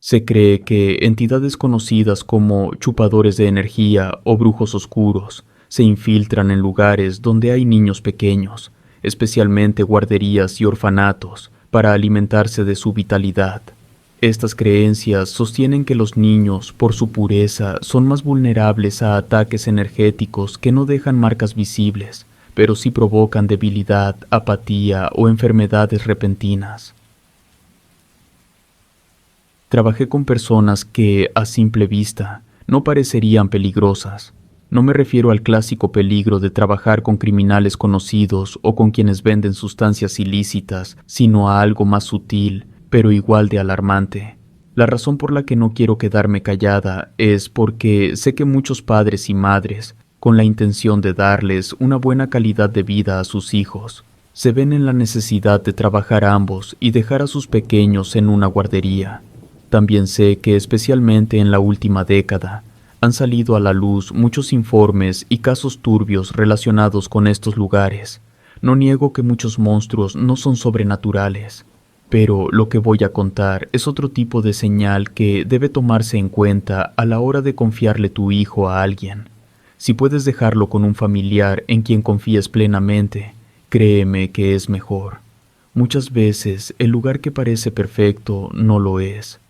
Se cree que entidades conocidas como chupadores de energía o brujos oscuros se infiltran en lugares donde hay niños pequeños, especialmente guarderías y orfanatos, para alimentarse de su vitalidad. Estas creencias sostienen que los niños, por su pureza, son más vulnerables a ataques energéticos que no dejan marcas visibles, pero sí provocan debilidad, apatía o enfermedades repentinas. Trabajé con personas que, a simple vista, no parecerían peligrosas. No me refiero al clásico peligro de trabajar con criminales conocidos o con quienes venden sustancias ilícitas, sino a algo más sutil, pero igual de alarmante. La razón por la que no quiero quedarme callada es porque sé que muchos padres y madres, con la intención de darles una buena calidad de vida a sus hijos, se ven en la necesidad de trabajar ambos y dejar a sus pequeños en una guardería. También sé que especialmente en la última década han salido a la luz muchos informes y casos turbios relacionados con estos lugares. No niego que muchos monstruos no son sobrenaturales, pero lo que voy a contar es otro tipo de señal que debe tomarse en cuenta a la hora de confiarle tu hijo a alguien. Si puedes dejarlo con un familiar en quien confíes plenamente, créeme que es mejor. Muchas veces el lugar que parece perfecto no lo es.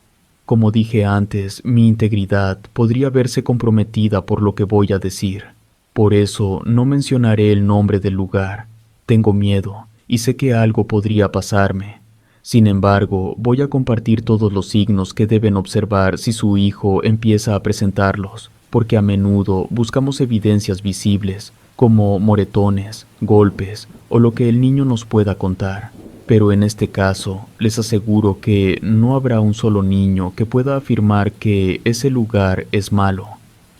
Como dije antes, mi integridad podría verse comprometida por lo que voy a decir. Por eso no mencionaré el nombre del lugar. Tengo miedo y sé que algo podría pasarme. Sin embargo, voy a compartir todos los signos que deben observar si su hijo empieza a presentarlos, porque a menudo buscamos evidencias visibles, como moretones, golpes o lo que el niño nos pueda contar. Pero en este caso, les aseguro que no habrá un solo niño que pueda afirmar que ese lugar es malo.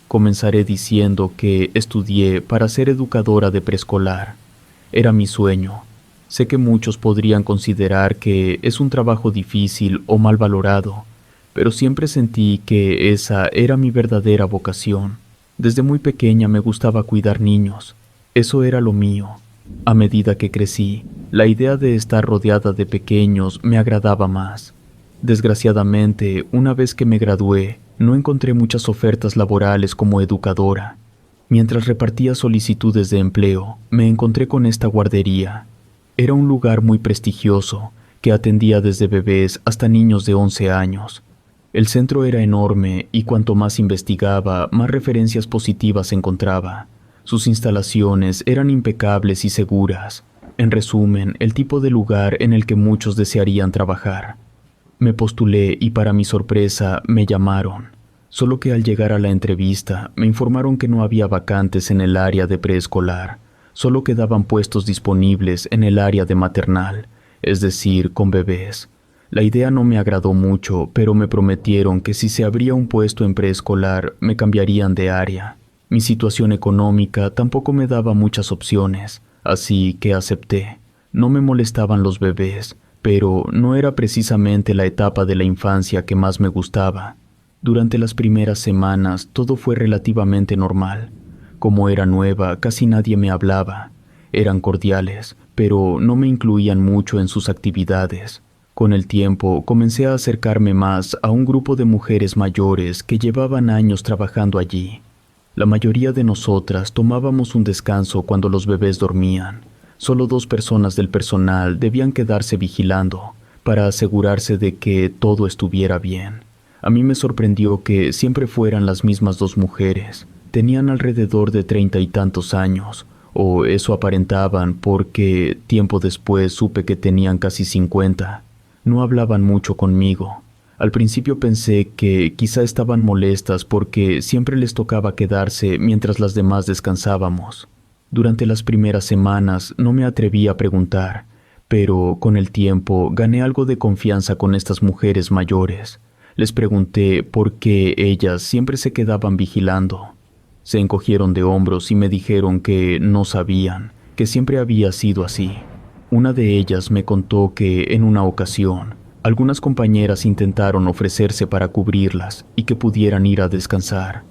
Comenzaré diciendo que estudié para ser educadora de preescolar. Era mi sueño. Sé que muchos podrían considerar que es un trabajo difícil o mal valorado, pero siempre sentí que esa era mi verdadera vocación. Desde muy pequeña me gustaba cuidar niños. Eso era lo mío. A medida que crecí, la idea de estar rodeada de pequeños me agradaba más. Desgraciadamente, una vez que me gradué, no encontré muchas ofertas laborales como educadora. Mientras repartía solicitudes de empleo, me encontré con esta guardería. Era un lugar muy prestigioso, que atendía desde bebés hasta niños de 11 años. El centro era enorme y cuanto más investigaba, más referencias positivas encontraba. Sus instalaciones eran impecables y seguras. En resumen, el tipo de lugar en el que muchos desearían trabajar. Me postulé y para mi sorpresa me llamaron. Solo que al llegar a la entrevista me informaron que no había vacantes en el área de preescolar. Solo quedaban puestos disponibles en el área de maternal, es decir, con bebés. La idea no me agradó mucho, pero me prometieron que si se abría un puesto en preescolar me cambiarían de área. Mi situación económica tampoco me daba muchas opciones, así que acepté. No me molestaban los bebés, pero no era precisamente la etapa de la infancia que más me gustaba. Durante las primeras semanas todo fue relativamente normal. Como era nueva, casi nadie me hablaba. Eran cordiales, pero no me incluían mucho en sus actividades. Con el tiempo comencé a acercarme más a un grupo de mujeres mayores que llevaban años trabajando allí. La mayoría de nosotras tomábamos un descanso cuando los bebés dormían. Solo 2 personas del personal debían quedarse vigilando para asegurarse de que todo estuviera bien. A mí me sorprendió que siempre fueran las mismas 2 mujeres. Tenían alrededor de 30 y tantos años, o eso aparentaban porque tiempo después supe que tenían casi 50. No hablaban mucho conmigo. Al principio pensé que quizá estaban molestas porque siempre les tocaba quedarse mientras las demás descansábamos. Durante las primeras semanas no me atreví a preguntar, pero con el tiempo gané algo de confianza con estas mujeres mayores. Les pregunté por qué ellas siempre se quedaban vigilando. Se encogieron de hombros y me dijeron que no sabían, que siempre había sido así. Una de ellas me contó que en una ocasión, algunas compañeras intentaron ofrecerse para cubrirlas y que pudieran ir a descansar,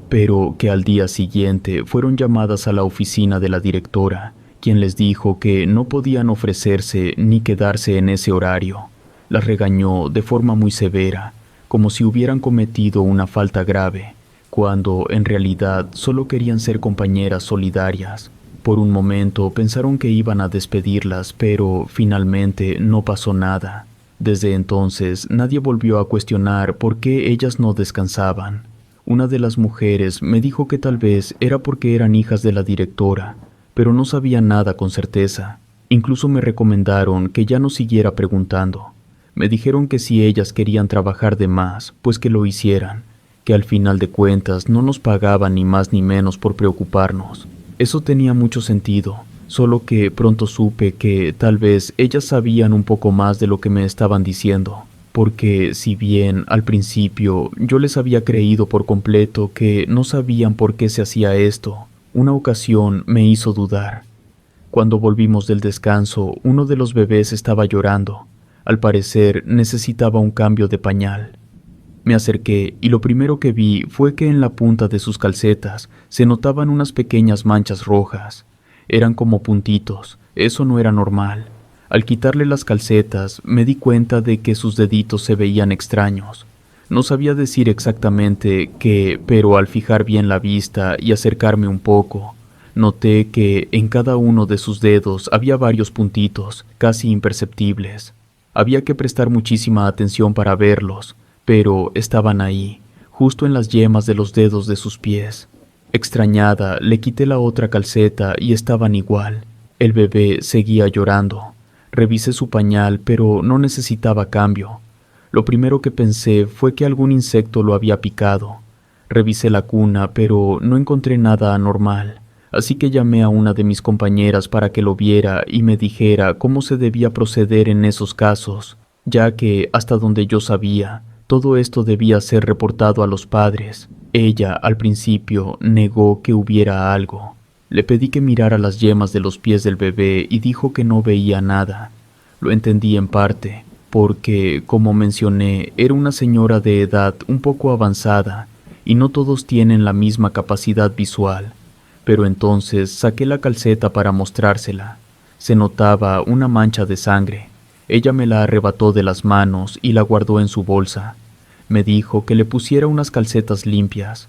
pero que al día siguiente fueron llamadas a la oficina de la directora, quien les dijo que no podían ofrecerse ni quedarse en ese horario. Las regañó de forma muy severa, como si hubieran cometido una falta grave, cuando en realidad solo querían ser compañeras solidarias. Por un momento pensaron que iban a despedirlas, pero finalmente no pasó nada. Desde entonces nadie volvió a cuestionar por qué ellas no descansaban. Una de las mujeres me dijo que tal vez era porque eran hijas de la directora, pero no sabía nada con certeza. Incluso me recomendaron que ya no siguiera preguntando. Me dijeron que si ellas querían trabajar de más, pues que lo hicieran, que al final de cuentas no nos pagaban ni más ni menos por preocuparnos. Eso tenía mucho sentido, solo que pronto supe que tal vez ellas sabían un poco más de lo que me estaban diciendo, porque si bien al principio yo les había creído por completo que no sabían por qué se hacía esto, una ocasión me hizo dudar. Cuando volvimos del descanso, uno de los bebés estaba llorando. Al parecer necesitaba un cambio de pañal. Me acerqué y lo primero que vi fue que en la punta de sus calcetas se notaban unas pequeñas manchas rojas. Eran como puntitos, eso no era normal. Al quitarle las calcetas me di cuenta de que sus deditos se veían extraños. No sabía decir exactamente qué, pero al fijar bien la vista y acercarme un poco, noté que en cada uno de sus dedos había varios puntitos, casi imperceptibles. Había que prestar muchísima atención para verlos, pero estaban ahí, justo en las yemas de los dedos de sus pies. Extrañada, le quité la otra calceta y estaban igual. El bebé seguía llorando. Revisé su pañal, pero no necesitaba cambio. Lo primero que pensé fue que algún insecto lo había picado. Revisé la cuna, pero no encontré nada anormal, así que llamé a una de mis compañeras para que lo viera y me dijera cómo se debía proceder en esos casos, ya que, hasta donde yo sabía, todo esto debía ser reportado a los padres. Ella, al principio, negó que hubiera algo. Le pedí que mirara las yemas de los pies del bebé y dijo que no veía nada. Lo entendí en parte, porque, como mencioné, era una señora de edad un poco avanzada, y no todos tienen la misma capacidad visual. Pero entonces saqué la calceta para mostrársela. Se notaba una mancha de sangre. Ella me la arrebató de las manos y la guardó en su bolsa. Me dijo que le pusiera unas calcetas limpias.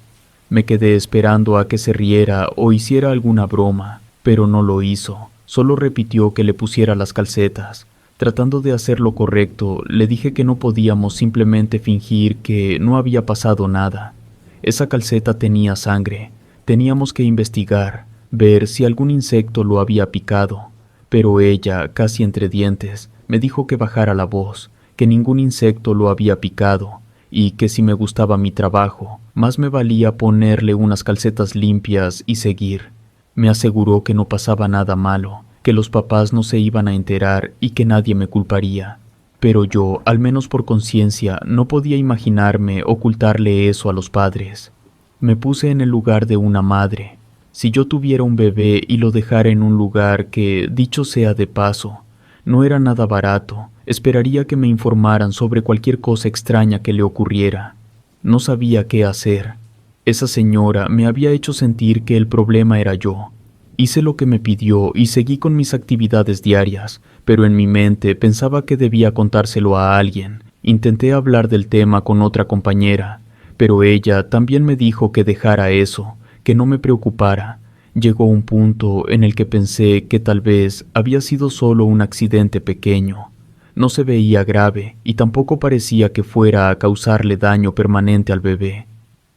Me quedé esperando a que se riera o hiciera alguna broma, pero no lo hizo. Solo repitió que le pusiera las calcetas. Tratando de hacer lo correcto, le dije que no podíamos simplemente fingir que no había pasado nada. Esa calceta tenía sangre. Teníamos que investigar, ver si algún insecto lo había picado. Pero ella, casi entre dientes, me dijo que bajara la voz, que ningún insecto lo había picado, y que si me gustaba mi trabajo, más me valía ponerle unas calcetas limpias y seguir. Me aseguró que no pasaba nada malo, que los papás no se iban a enterar y que nadie me culparía. Pero yo, al menos por conciencia, no podía imaginarme ocultarle eso a los padres. Me puse en el lugar de una madre. Si yo tuviera un bebé y lo dejara en un lugar que, dicho sea de paso, no era nada barato, esperaría que me informaran sobre cualquier cosa extraña que le ocurriera. No sabía qué hacer. Esa señora me había hecho sentir que el problema era yo. Hice lo que me pidió y seguí con mis actividades diarias, pero en mi mente pensaba que debía contárselo a alguien. Intenté hablar del tema con otra compañera, pero ella también me dijo que dejara eso, que no me preocupara. Llegó un punto en el que pensé que tal vez había sido solo un accidente pequeño. No se veía grave y tampoco parecía que fuera a causarle daño permanente al bebé.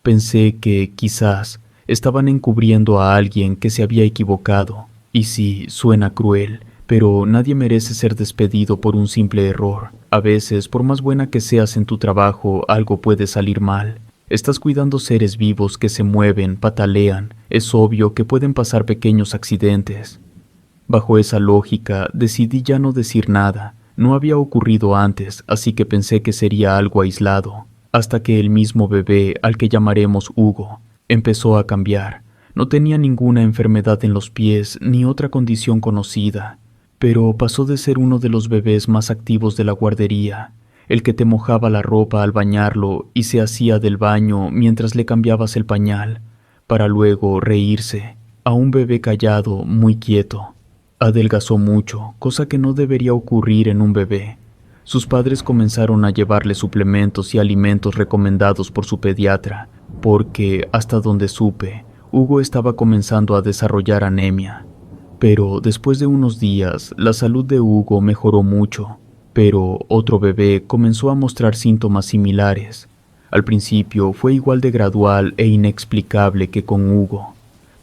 Pensé que, quizás, estaban encubriendo a alguien que se había equivocado. Y sí, suena cruel, pero nadie merece ser despedido por un simple error. A veces, por más buena que seas en tu trabajo, algo puede salir mal. Estás cuidando seres vivos que se mueven, patalean. Es obvio que pueden pasar pequeños accidentes. Bajo esa lógica, decidí ya no decir nada. No había ocurrido antes, así que pensé que sería algo aislado. Hasta que el mismo bebé, al que llamaremos Hugo, empezó a cambiar. No tenía ninguna enfermedad en los pies ni otra condición conocida, pero pasó de ser uno de los bebés más activos de la guardería, el que te mojaba la ropa al bañarlo y se hacía del baño mientras le cambiabas el pañal, para luego reírse, a un bebé callado, muy quieto. Adelgazó mucho, cosa que no debería ocurrir en un bebé. Sus padres comenzaron a llevarle suplementos y alimentos recomendados por su pediatra, porque, hasta donde supe, Hugo estaba comenzando a desarrollar anemia. Pero después de unos días, la salud de Hugo mejoró mucho, pero otro bebé comenzó a mostrar síntomas similares. Al principio fue igual de gradual e inexplicable que con Hugo.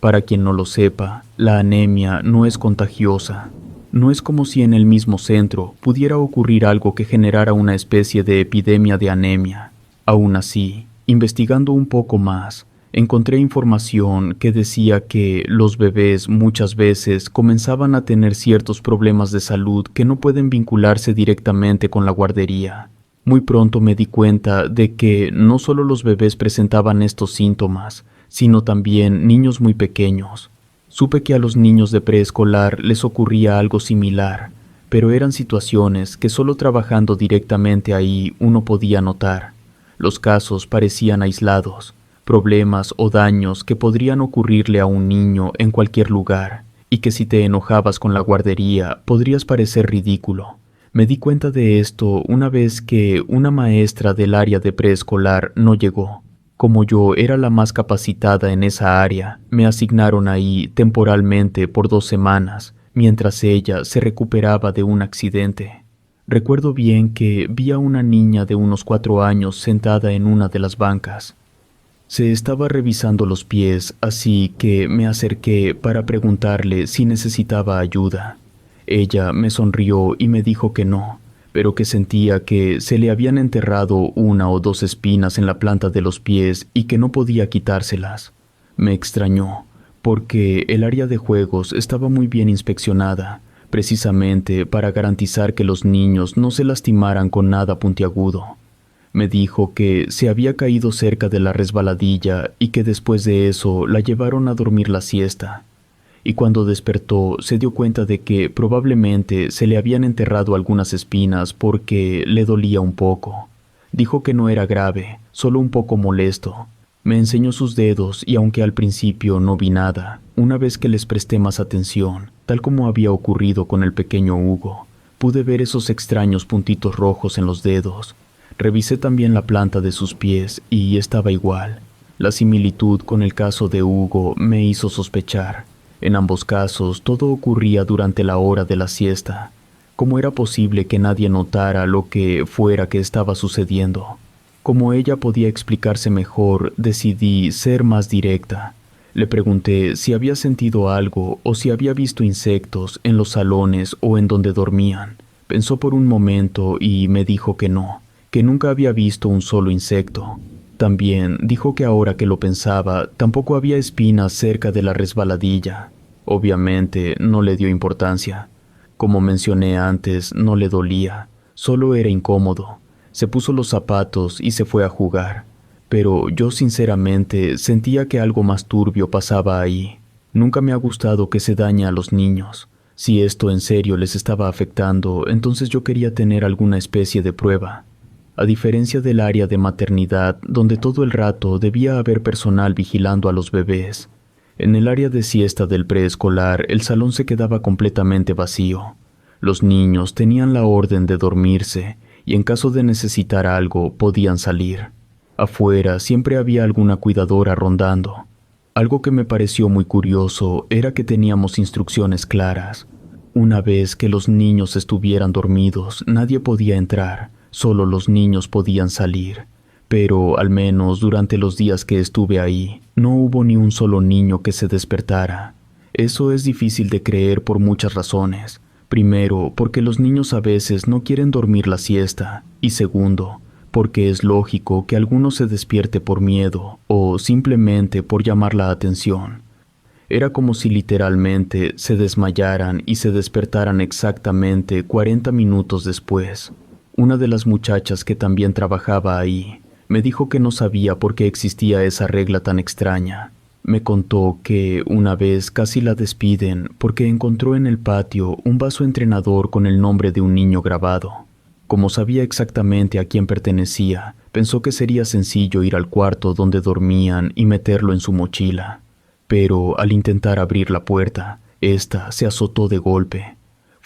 Para quien no lo sepa, la anemia no es contagiosa. No es como si en el mismo centro pudiera ocurrir algo que generara una especie de epidemia de anemia. Aún así, investigando un poco más, encontré información que decía que los bebés muchas veces comenzaban a tener ciertos problemas de salud que no pueden vincularse directamente con la guardería. Muy pronto me di cuenta de que no solo los bebés presentaban estos síntomas, sino también niños muy pequeños. Supe que a los niños de preescolar les ocurría algo similar, pero eran situaciones que solo trabajando directamente ahí uno podía notar. Los casos parecían aislados, problemas o daños que podrían ocurrirle a un niño en cualquier lugar, y que si te enojabas con la guardería podrías parecer ridículo. Me di cuenta de esto una vez que una maestra del área de preescolar no llegó. Como yo era la más capacitada en esa área, me asignaron ahí temporalmente por 2 semanas, mientras ella se recuperaba de un accidente. Recuerdo bien que vi a una niña de unos 4 años sentada en una de las bancas. Se estaba revisando los pies, así que me acerqué para preguntarle si necesitaba ayuda. Ella me sonrió y me dijo que no, pero que sentía que se le habían enterrado 1 o 2 espinas en la planta de los pies y que no podía quitárselas. Me extrañó, porque el área de juegos estaba muy bien inspeccionada, precisamente para garantizar que los niños no se lastimaran con nada puntiagudo. Me dijo que se había caído cerca de la resbaladilla y que después de eso la llevaron a dormir la siesta. Y cuando despertó se dio cuenta de que probablemente se le habían enterrado algunas espinas porque le dolía un poco. Dijo que no era grave, solo un poco molesto. Me enseñó sus dedos y aunque al principio no vi nada, una vez que les presté más atención, tal como había ocurrido con el pequeño Hugo, pude ver esos extraños puntitos rojos en los dedos. Revisé también la planta de sus pies y estaba igual. La similitud con el caso de Hugo me hizo sospechar. En ambos casos todo ocurría durante la hora de la siesta. ¿Cómo era posible que nadie notara lo que fuera que estaba sucediendo? Como ella podía explicarse mejor, decidí ser más directa. Le pregunté si había sentido algo o si había visto insectos en los salones o en donde dormían. Pensó por un momento y me dijo que no, que nunca había visto un solo insecto. También dijo que ahora que lo pensaba, tampoco había espinas cerca de la resbaladilla. Obviamente no le dio importancia. Como mencioné antes, no le dolía, solo era incómodo. Se puso los zapatos y se fue a jugar. Pero yo sinceramente sentía que algo más turbio pasaba ahí. Nunca me ha gustado que se dañe a los niños. Si esto en serio les estaba afectando, entonces yo quería tener alguna especie de prueba. A diferencia del área de maternidad, donde todo el rato debía haber personal vigilando a los bebés, en el área de siesta del preescolar el salón se quedaba completamente vacío. Los niños tenían la orden de dormirse y en caso de necesitar algo podían salir. Afuera siempre había alguna cuidadora rondando. Algo que me pareció muy curioso era que teníamos instrucciones claras. Una vez que los niños estuvieran dormidos, nadie podía entrar. Solo los niños podían salir, pero al menos durante los días que estuve ahí, no hubo ni un solo niño que se despertara. Eso es difícil de creer por muchas razones. Primero, porque los niños a veces no quieren dormir la siesta, y segundo, porque es lógico que alguno se despierte por miedo o simplemente por llamar la atención. Era como si literalmente se desmayaran y se despertaran exactamente 40 minutos después. Una de las muchachas que también trabajaba ahí me dijo que no sabía por qué existía esa regla tan extraña. Me contó que una vez casi la despiden porque encontró en el patio un vaso entrenador con el nombre de un niño grabado. Como sabía exactamente a quién pertenecía, pensó que sería sencillo ir al cuarto donde dormían y meterlo en su mochila. Pero al intentar abrir la puerta, ésta se azotó de golpe.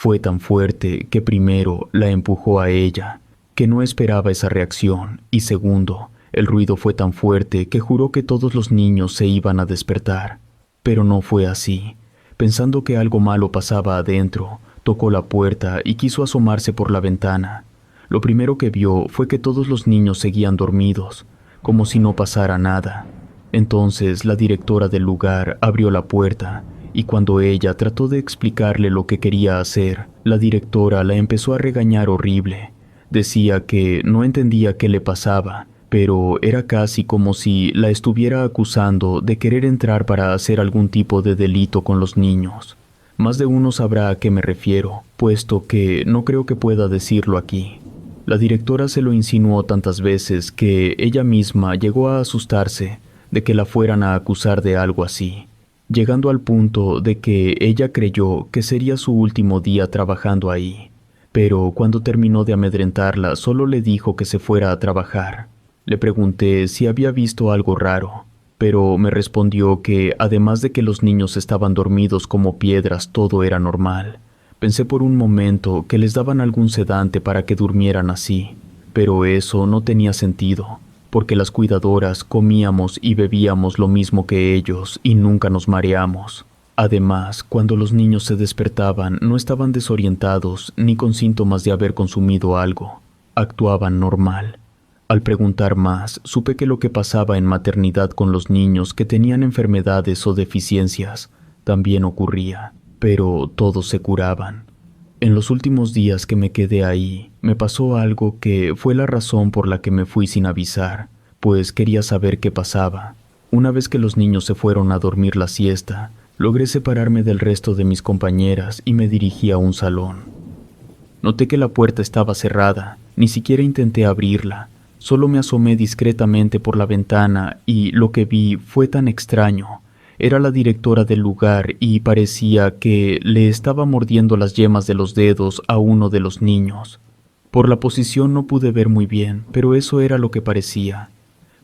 Fue tan fuerte que primero la empujó a ella, que no esperaba esa reacción, y segundo, el ruido fue tan fuerte que juró que todos los niños se iban a despertar. Pero no fue así. Pensando que algo malo pasaba adentro, tocó la puerta y quiso asomarse por la ventana. Lo primero que vio fue que todos los niños seguían dormidos, como si no pasara nada. Entonces la directora del lugar abrió la puerta, y cuando ella trató de explicarle lo que quería hacer, la directora la empezó a regañar horrible. Decía que no entendía qué le pasaba, pero era casi como si la estuviera acusando de querer entrar para hacer algún tipo de delito con los niños. Más de uno sabrá a qué me refiero, puesto que no creo que pueda decirlo aquí. La directora se lo insinuó tantas veces que ella misma llegó a asustarse de que la fueran a acusar de algo así, llegando al punto de que ella creyó que sería su último día trabajando ahí. Pero cuando terminó de amedrentarla, solo le dijo que se fuera a trabajar. Le pregunté si había visto algo raro, pero me respondió que, además de que los niños estaban dormidos como piedras, todo era normal. Pensé por un momento que les daban algún sedante para que durmieran así, pero eso no tenía sentido, porque las cuidadoras comíamos y bebíamos lo mismo que ellos y nunca nos mareamos. Además, cuando los niños se despertaban, no estaban desorientados ni con síntomas de haber consumido algo. Actuaban normal. Al preguntar más, supe que lo que pasaba en maternidad con los niños que tenían enfermedades o deficiencias también ocurría, pero todos se curaban. En los últimos días que me quedé ahí, me pasó algo que fue la razón por la que me fui sin avisar, pues quería saber qué pasaba. Una vez que los niños se fueron a dormir la siesta, logré separarme del resto de mis compañeras y me dirigí a un salón. Noté que la puerta estaba cerrada, ni siquiera intenté abrirla. Solo me asomé discretamente por la ventana y lo que vi fue tan extraño. Era la directora del lugar y parecía que le estaba mordiendo las yemas de los dedos a uno de los niños. Por la posición no pude ver muy bien, pero eso era lo que parecía.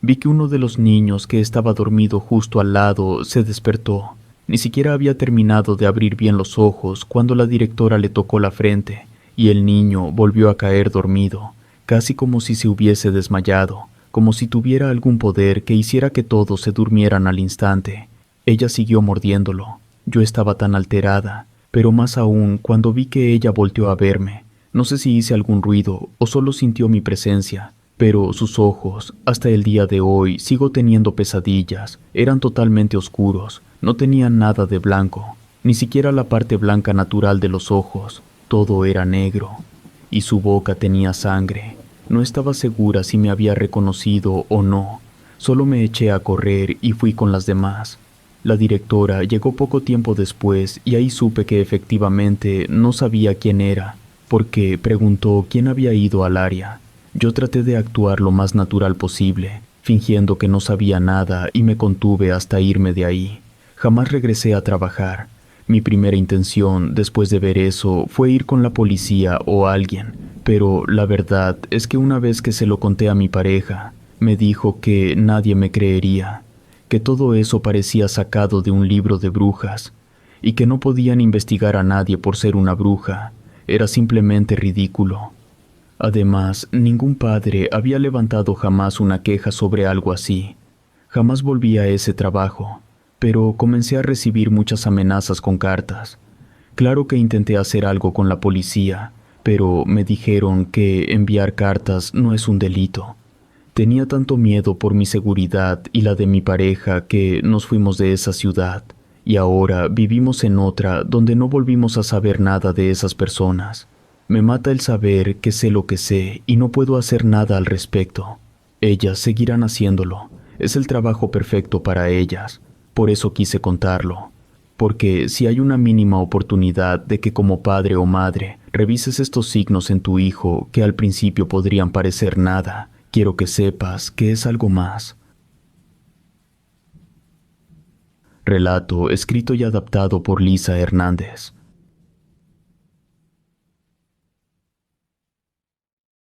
Vi que uno de los niños que estaba dormido justo al lado se despertó. Ni siquiera había terminado de abrir bien los ojos cuando la directora le tocó la frente y el niño volvió a caer dormido, casi como si se hubiese desmayado, como si tuviera algún poder que hiciera que todos se durmieran al instante. Ella siguió mordiéndolo. Yo estaba tan alterada, pero más aún cuando vi que ella volteó a verme. No sé si hice algún ruido o solo sintió mi presencia, pero sus ojos, hasta el día de hoy sigo teniendo pesadillas, eran totalmente oscuros, no tenían nada de blanco, ni siquiera la parte blanca natural de los ojos, todo era negro, y su boca tenía sangre. No estaba segura si me había reconocido o no, solo me eché a correr y fui con las demás. La directora llegó poco tiempo después y ahí supe que efectivamente no sabía quién era, porque preguntó quién había ido al área. Yo traté de actuar lo más natural posible, fingiendo que no sabía nada y me contuve hasta irme de ahí. Jamás regresé a trabajar. Mi primera intención después de ver eso fue ir con la policía o alguien, pero la verdad es que una vez que se lo conté a mi pareja, me dijo que nadie me creería, que todo eso parecía sacado de un libro de brujas y que no podían investigar a nadie por ser una bruja. Era simplemente ridículo. Además, ningún padre había levantado jamás una queja sobre algo así. Jamás volví a ese trabajo, pero comencé a recibir muchas amenazas con cartas. Claro que intenté hacer algo con la policía, pero me dijeron que enviar cartas no es un delito. Tenía tanto miedo por mi seguridad y la de mi pareja que nos fuimos de esa ciudad, y ahora vivimos en otra donde no volvimos a saber nada de esas personas. Me mata el saber que sé lo que sé y no puedo hacer nada al respecto. Ellas seguirán haciéndolo. Es el trabajo perfecto para ellas. Por eso quise contarlo. Porque si hay una mínima oportunidad de que como padre o madre revises estos signos en tu hijo que al principio podrían parecer nada, quiero que sepas que es algo más. Relato escrito y adaptado por Lisa Hernández.